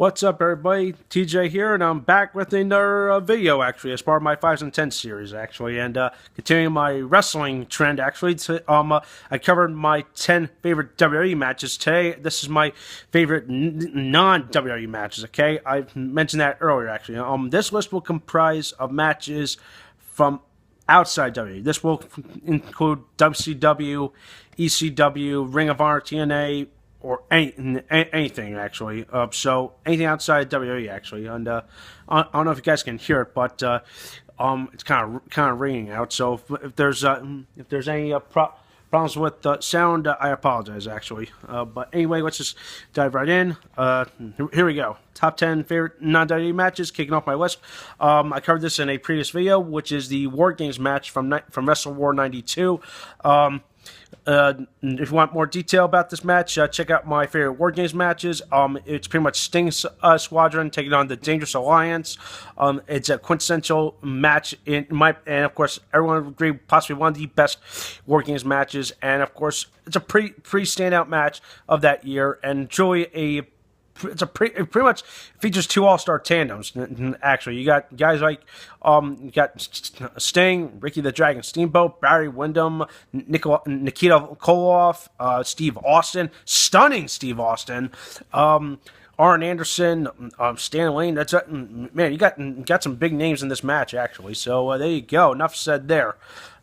What's up, everybody? TJ here, and I'm back with another video, actually, as part of my 5s and 10 series, actually, and continuing my wrestling trend, actually. I covered my 10 favorite WWE matches. Today, this is my favorite non-WWE matches, okay? I mentioned that earlier, actually. This list will comprise of matches from outside WWE. This will include WCW, ECW, Ring of Honor, TNA, or anything, actually. So anything outside WWE, actually. And I don't know if you guys can hear it, but it's kind of ringing out. So if there's any problems with the sound, I apologize, actually. But anyway, let's just dive right in. Here we go. Top 10 favorite non-WWE matches, kicking off my list. I covered this in a previous video, which is the War Games match from Wrestle War 92. If you want more detail about this match, check out my favorite War Games matches. It's pretty much Sting's squadron taking on the Dangerous Alliance. It's a quintessential match, and of course, everyone would agree, possibly one of the best War Games matches. And of course, it's a pretty standout match of that year, and truly it pretty much features two all-star tandems. Actually, you got guys like you got Sting, Ricky the Dragon Steamboat, Barry Windham, Nikita Koloff, Steve Austin, stunning Steve Austin, Arn Anderson, Stan Lane. That's man, you got some big names in this match, actually. So there you go. Enough said there.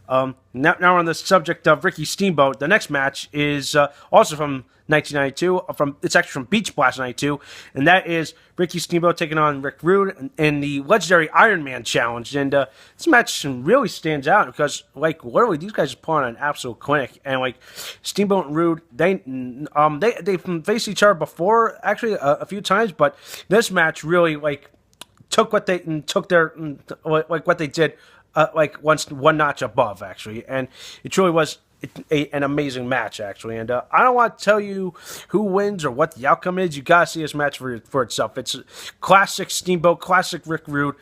Now on the subject of Ricky Steamboat, the next match is also from 1992. It's actually from Beach Blast 92, and that is Ricky Steamboat taking on Rick Rude in the legendary Iron Man Challenge. And this match really stands out because, like, literally these guys are putting on an absolute clinic. And like Steamboat and Rude, they faced each other before, actually, a few times, but this match really took what they did. One notch above, actually, and it truly was an amazing match, actually. And I don't want to tell you who wins or what the outcome is. You gotta see this match for itself. It's classic Steamboat, classic Rick Rude,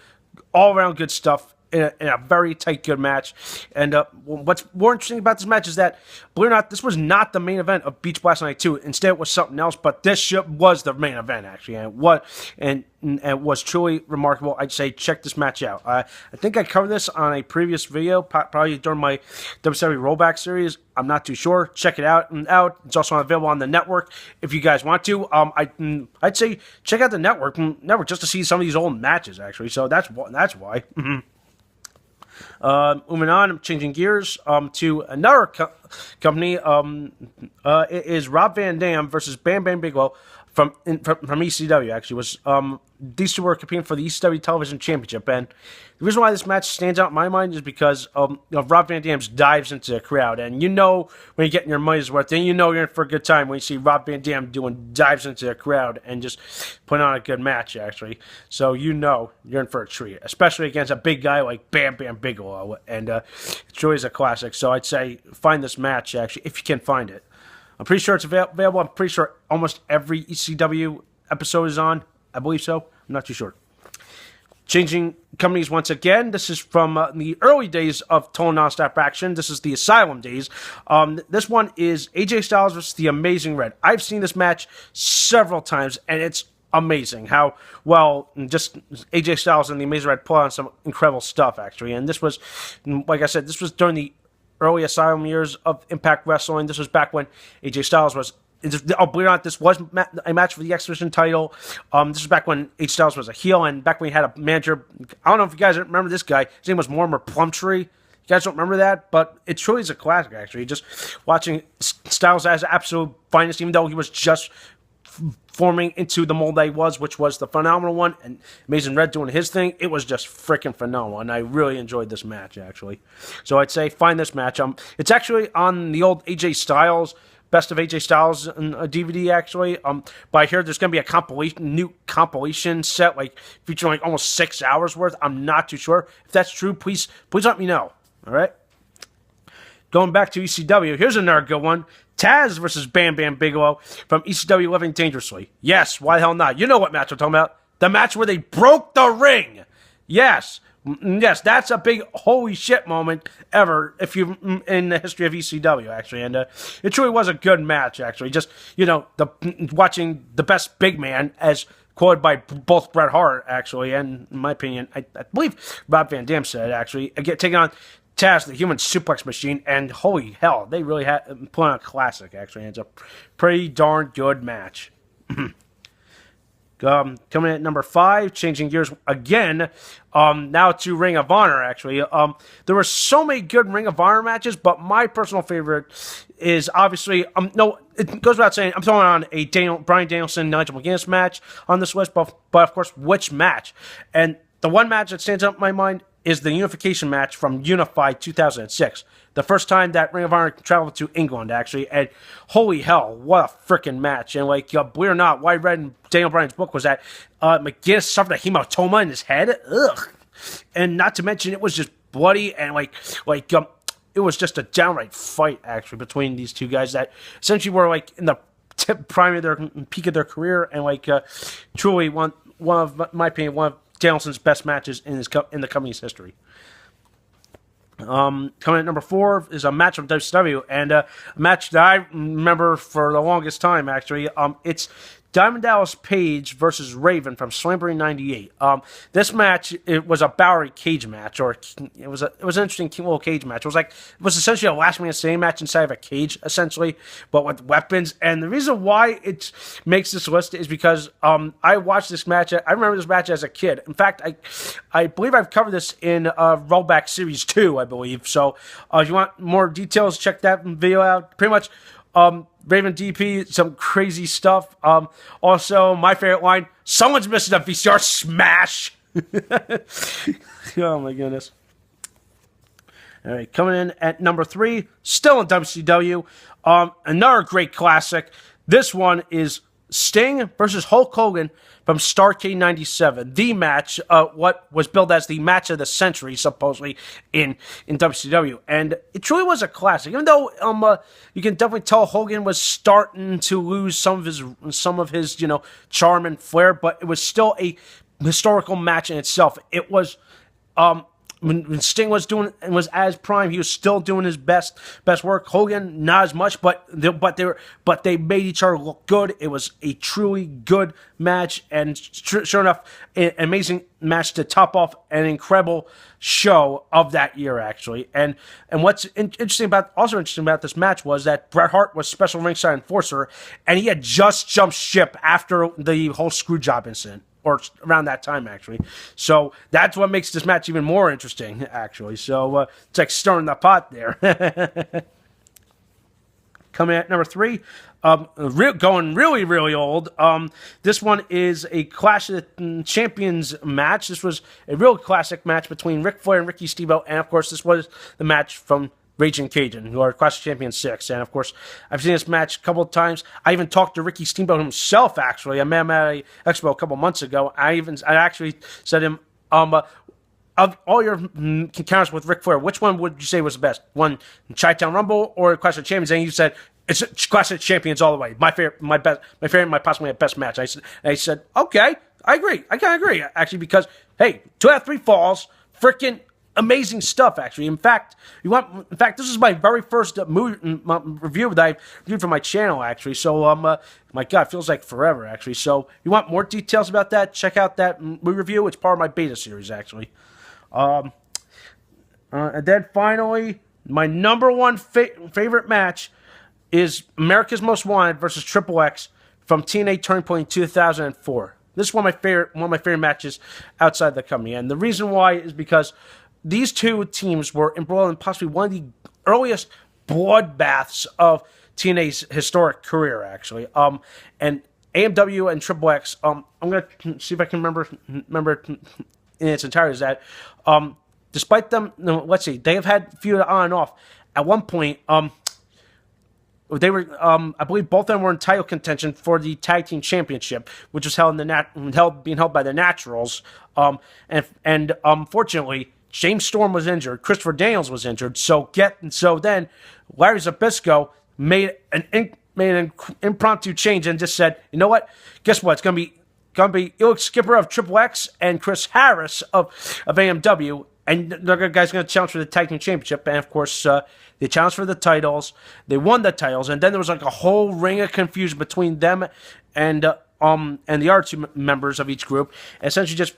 all around good stuff. In a very tight, good match. And what's more interesting about this match is that, believe it or not, this was not the main event of Beach Blast 92. Instead, it was something else, but this was the main event, actually. And it was truly remarkable. I'd say check this match out. I think I covered this on a previous video, probably during my WWE Rollback series. I'm not too sure. Check it out. It's also available on the network if you guys want to. I'd say check out the network just to see some of these old matches, actually. So that's why. Moving on, I'm changing gears to another company. It is Rob Van Dam versus Bam Bam Bigelow from ECW. Actually, these two were competing for the ECW Television Championship, and the reason why this match stands out in my mind is because of Rob Van Dam's dives into the crowd. And you know when you're getting your money's worth, and you know you're in for a good time when you see Rob Van Dam doing dives into the crowd and just putting on a good match, actually. So you know you're in for a treat, especially against a big guy like Bam Bam Bigelow. And it truly is a classic. So I'd say find this match, actually, if you can find it. I'm pretty sure it's available. I'm pretty sure almost every ECW episode is on. I believe so. I'm not too sure. Changing companies once again. This is from the early days of Total Nonstop Action. This is the Asylum days. This one is AJ Styles versus the Amazing Red. I've seen this match several times, and it's amazing how well just AJ Styles and the Amazing Red pull on some incredible stuff, actually. And this was, like I said, this was during the early Asylum years of Impact Wrestling. This was back when AJ Styles was... believe it or not, this was a match for the X Division title. This was back when AJ Styles was a heel, and back when he had a manager. I don't know if you guys remember this guy. His name was Mortimer Plumtree. You guys don't remember that, but it truly is a classic, actually. Just watching Styles as absolute finest, even though he was just forming into the mold that he was, which was the phenomenal one, and Amazing Red doing his thing. It was just freaking phenomenal, and I really enjoyed this match, actually. So I'd say find this match. It's actually on the old AJ Styles, Best of AJ Styles DVD, actually. But I hear there's going to be a new compilation set, featuring almost 6 hours worth. I'm not too sure. If that's true, please let me know. All right? Going back to ECW, here's another good one. Taz versus Bam Bam Bigelow from ECW Living Dangerously. Yes, why the hell not? You know what match I'm talking about. The match where they broke the ring. Yes, that's a big holy shit moment ever in the history of ECW, actually. And it truly was a good match, actually. Just, watching the best big man as quoted by both Bret Hart, actually, and in my opinion, I believe Rob Van Dam said, actually, again, taking on Taz, the human suplex machine, and holy hell, they really had put on a classic, actually. It's a pretty darn good match. Coming in at number 5, changing gears again, now to Ring of Honor, actually. There were so many good Ring of Honor matches, but my personal favorite is obviously, no, it goes without saying, I'm throwing on a Bryan Danielson, Nigel McGuinness match on this list, but of course, which match? And the one match that stands out in my mind is the unification match from Unified 2006. The first time that Ring of Honor traveled to England, actually. And holy hell, what a freaking match. And believe it or not, what I read in Daniel Bryan's book was that McGuinness suffered a hematoma in his head. Ugh. And not to mention, it was just bloody and it was just a downright fight, actually, between these two guys that essentially were in the prime of their peak of their career, and truly one of my opinion, one of Danielson's best matches in the company's history. Coming at number 4 is a match from WCW, and a match that I remember for the longest time, actually. It's Diamond Dallas Page versus Raven from Slamboree '98. This match, it was a Bowery cage match, or it was an interesting little cage match. It was essentially a last man standing match inside of a cage, essentially, but with weapons. And the reason why it makes this list is because I watched this match. I remember this match as a kid. In fact, I believe I've covered this in Rollback Series 2, I believe. So if you want more details, check that video out. Pretty much. Raven DP, some crazy stuff. Also, my favorite line, someone's missing a VCR, smash! Oh my goodness. All right, coming in at number 3, still in WCW, another great classic. This one is Sting versus Hulk Hogan from Starrcade '97. The match, what was billed as the match of the century, supposedly in WCW, and it truly was a classic. Even though you can definitely tell Hogan was starting to lose some of his charm and flair, but it was still a historical match in itself. It was when Sting was as prime, he was still doing his best work. Hogan not as much, but they made each other look good. It was a truly good match, and sure enough, an amazing match to top off an incredible show of that year, actually. And what's interesting about this match was that Bret Hart was special ringside enforcer, and he had just jumped ship after the whole screw job incident. Or around that time, actually. So that's what makes this match even more interesting, actually. So it's like stirring the pot there. Coming at number 3, going really, really old. This one is a Clash of the Champions match. This was a real classic match between Ric Flair and Ricky Steamboat. And, of course, this was the match from Raging Cajun, who are Clash of Champions 6. And, of course, I've seen this match a couple of times. I even talked to Ricky Steamboat himself, actually. I met him at an expo a couple months ago. I actually said to him, of all your encounters with Ric Flair, which one would you say was the best? One, Chi-Town Rumble or Clash of Champions? And you said, it's Clash of Champions all the way. My favorite, my possibly my best match. I said, okay, I agree. I kind of agree, actually, because, hey, 2 out of 3 falls, freaking amazing stuff, actually. In fact, this is my very first movie review that I reviewed for my channel, actually. So, my God, it feels like forever, actually. So, you want more details about that? Check out that movie review. It's part of my beta series, actually. And then finally, my number 1 favorite match is America's Most Wanted versus Triple X from TNA Turning Point 2004. This is one of my favorite matches outside the company, and the reason why is because these two teams were embroiled in possibly one of the earliest bloodbaths of TNA's historic career, actually. And AMW and Triple X, I'm going to see if I can remember it in its entirety, is that despite them, let's see, they have had feud on and off. At one point, they were, I believe both of them were in title contention for the Tag Team Championship, which was being held by the Naturals. And unfortunately, James Storm was injured. Christopher Daniels was injured. So then Larry Zbyszko made an impromptu change and just said, you know what? Guess what? It's gonna be Ilk Skipper of Triple X and Chris Harris of AMW, and the guys going to challenge for the Tag Team Championship. And of course, they challenged for the titles. They won the titles, and then there was like a whole ring of confusion between them and and the other two members of each group, essentially just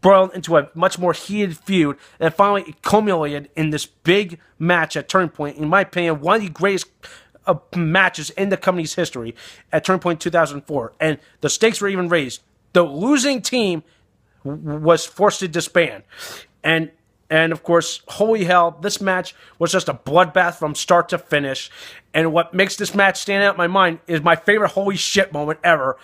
boiled into a much more heated feud, and finally culminated in this big match at Turning Point. In my opinion, one of the greatest matches in the company's history at Turning Point 2004, and the stakes were even raised. The losing team was forced to disband, and of course, holy hell, this match was just a bloodbath from start to finish. And what makes this match stand out in my mind is my favorite holy shit moment ever.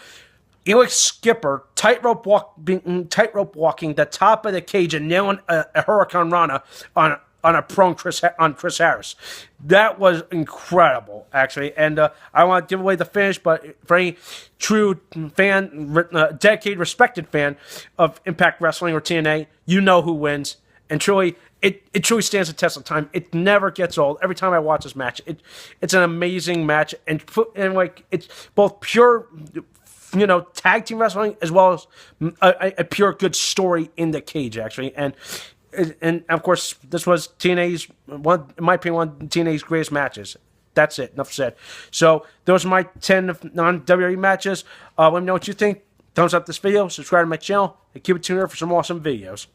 Elix Skipper tightrope walking the top of the cage and nailing a Hurricane Rana on a prone Chris Harris. That was incredible, actually. And I want to give away the finish, but for any true fan, dedicated, respected fan of Impact Wrestling or TNA, you know who wins. And truly, it truly stands the test of time. It never gets old. Every time I watch this match, it's an amazing match, and like it's both pure, tag team wrestling as well as a pure good story in the cage, actually. And of course, this was TNA's in my opinion, one of TNA's greatest matches. That's it. Enough said. So those are my 10 non-WWE matches. Let me know what you think. Thumbs up this video, subscribe to my channel, and keep it tuned for some awesome videos.